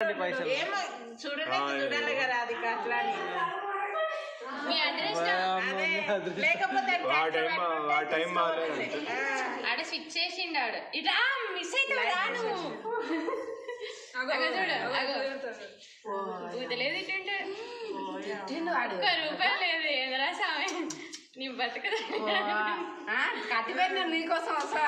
ఏమో చూడాలి కదా అది అట్లా లేకపోతే ఆడ స్విచ్ చేసిండు ఆడు ఇట్లా మిస్ అవుతావు పూతలేదు ఇట్టుంటే ఒక్క రూపాయలు లేదు ఏదరా స్వామి నీ బతుకదా కత్తిపెట్టిన నీకోసం వస్తా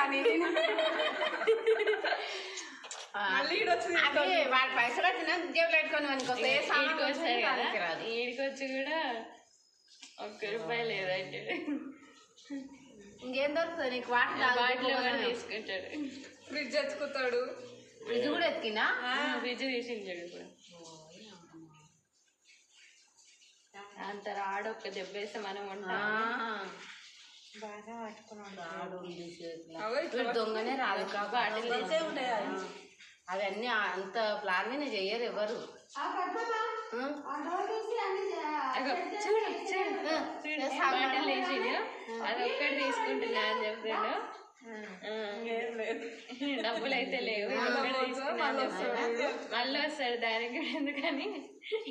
వాడి పైసలు వచ్చిన జేబులు పెట్టుకొని ఈడికొచ్చి కూడా ఒక్క రూపాయి లేదంటే ఇంకేం దొరుకుతుంది నీకు వాటిలో తీసుకుంటాడు ఫ్రిడ్జ్ ఎత్తుకుతాడు ఫ్రిడ్జ్ కూడా ఎత్తుకినా ఫ్రిడ్జ్ తీసించాడు ఇప్పుడు అంత రాడు ఒక్క దెబ్బ వేస్తే మనం ఉంటాం బాగా పట్టుకున్నాడు దొంగనే రాదు కాబట్టి అవన్నీ అంత ప్లాన్ మీద చెయ్యరు ఎవరు బాటలు వేసిండు అది ఒక్కటి తీసుకుంటున్నా అని చెప్పాడు డబ్బులు అయితే లేవు మళ్ళీ వస్తాడు దానికి ఎందుకని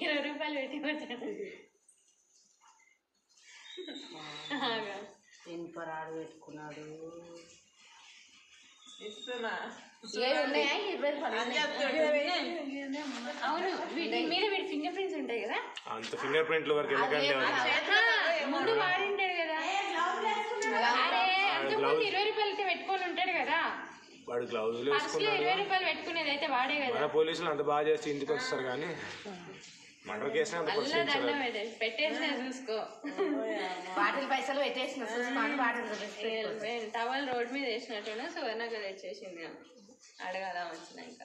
20 రూపాయలు పెట్టి వచ్చాడు ఇనుపరాడు పెట్టుకున్నాడు అవును మీద వీడి ఫింగర్ ప్రింట్స్ ఉంటాయి కదా అంత ఫింగర్ ప్రింట్ల వరకు ముందు వాడింటాడు కదా అరే అంతకుముందు 20 రూపాయలు పెట్టుకొని ఉంటాడు కదా వాడు గ్లౌజులు 20 రూపాయలు పెట్టుకునేది అయితే వాడే కదా పోలీసులు అంత బాగా చేసి ఇంటికి వస్తారు కానీ మర్డర్ కేసు పెట్టేసిన చూసుకో వాటిల్ పైసలు పెట్టేసిన టవల్ రోడ్ మీద వేసినట్టున్నా సువర్ణకు తెచ్చేసింది అడగదా వచ్చినాక